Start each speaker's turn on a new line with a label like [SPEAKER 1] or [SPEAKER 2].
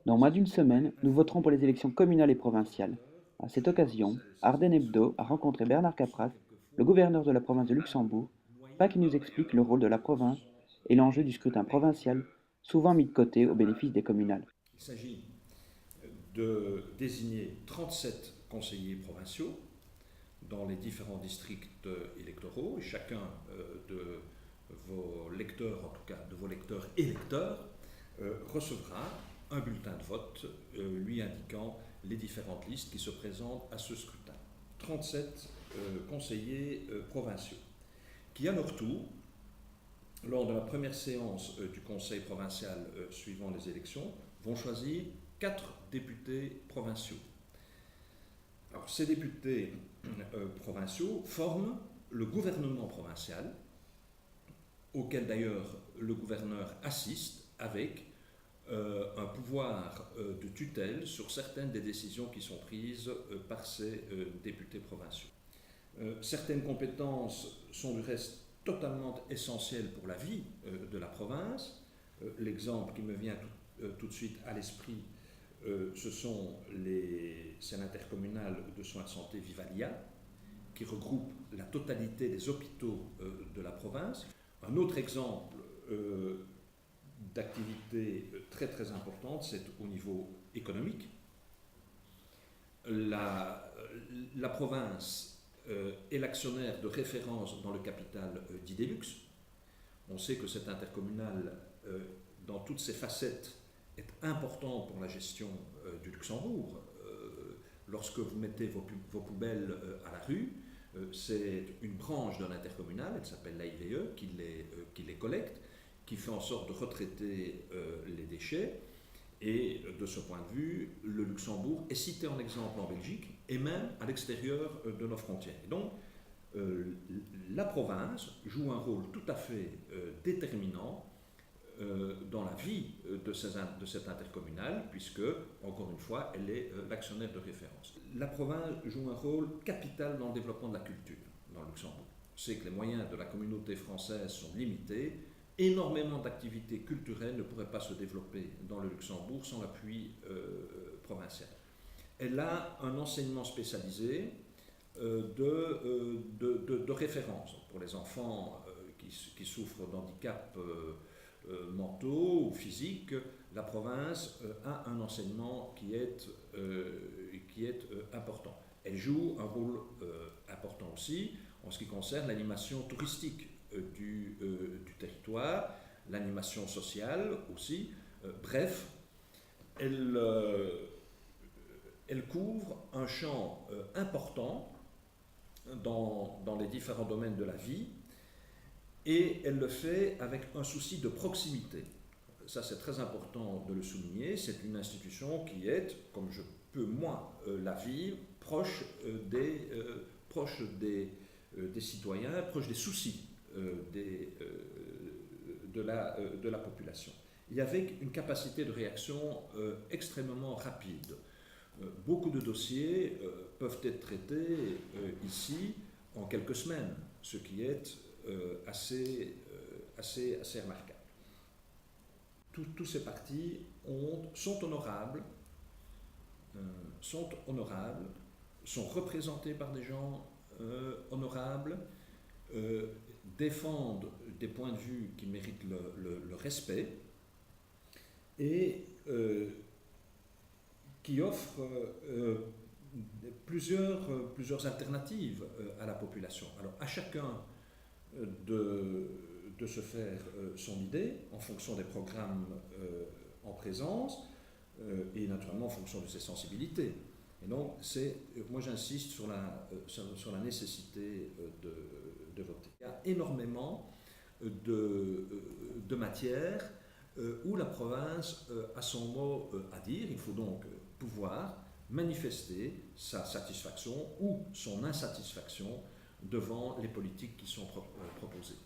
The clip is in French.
[SPEAKER 1] Dans moins d'une semaine, nous voterons pour les élections communales et provinciales. À cette occasion, Ardenne Hebdo a rencontré Bernard Capras, le gouverneur de la province de Luxembourg, afin qu'il nous explique le rôle de la province et l'enjeu du scrutin provincial, souvent mis de côté au bénéfice des communales.
[SPEAKER 2] Il s'agit de désigner 37 conseillers provinciaux dans les différents districts électoraux et chacun de vos lecteurs, en tout cas de vos lecteurs électeurs, recevra un bulletin de vote lui indiquant les différentes listes qui se présentent à ce scrutin. 37 conseillers provinciaux qui, à leur tour, lors de la première séance du conseil provincial suivant les élections, vont choisir 4 députés provinciaux. Alors, ces députés provinciaux forment le gouvernement provincial, auquel d'ailleurs le gouverneur assiste avec un pouvoir de tutelle sur certaines des décisions qui sont prises par ces députés provinciaux. Certaines compétences sont du reste totalement essentielles pour la vie de la province. L'exemple qui me vient tout de suite à l'esprit, c'est l'intercommunal de soins de santé Vivalia, qui regroupe la totalité des hôpitaux de la province. Un autre exemple d'activité très très importante, c'est au niveau économique. La province est l'actionnaire de référence dans le capital d'Idelux. On sait que cet intercommunal, dans toutes ses facettes, est important pour la gestion du Luxembourg. Lorsque vous mettez vos poubelles à la rue, c'est une branche de l'intercommunal, elle s'appelle l'AIVE, qui les collecte, qui fait en sorte de retraiter les déchets. Et de ce point de vue, le Luxembourg est cité en exemple en Belgique et même à l'extérieur de nos frontières. Et donc, la province joue un rôle tout à fait déterminant dans la vie de cet intercommunal, puisque, encore une fois, elle est l'actionnaire de référence. La province joue un rôle capital dans le développement de la culture dans le Luxembourg. C'est que les moyens de la communauté française sont limités. Énormément d'activités culturelles ne pourraient pas se développer dans le Luxembourg sans l'appui provincial. Elle a un enseignement spécialisé de référence pour les enfants qui souffrent d'handicaps mentaux ou physiques. La province a un enseignement qui est important. Elle joue un rôle important aussi en ce qui concerne l'animation touristique du territoire, l'animation sociale aussi. Bref, elle couvre un champ important dans les différents domaines de la vie et elle le fait avec un souci de proximité. Ça, c'est très important de le souligner. C'est une institution qui est, comme je peux moi la vivre, proche des citoyens, proche des soucis de la population. Et avec une capacité de réaction extrêmement rapide. Beaucoup de dossiers peuvent être traités ici en quelques semaines, ce qui est assez remarquable. Tous ces partis sont honorables, sont représentés par des gens honorables, défendent des points de vue qui méritent le respect et qui offrent plusieurs alternatives à la population. Alors à chacun de se faire son idée en fonction des programmes en présence et naturellement en fonction de ses sensibilités. Et donc, moi j'insiste sur la nécessité de voter. Il y a énormément de matières où la province a son mot à dire. Il faut donc pouvoir manifester sa satisfaction ou son insatisfaction devant les politiques qui sont proposées.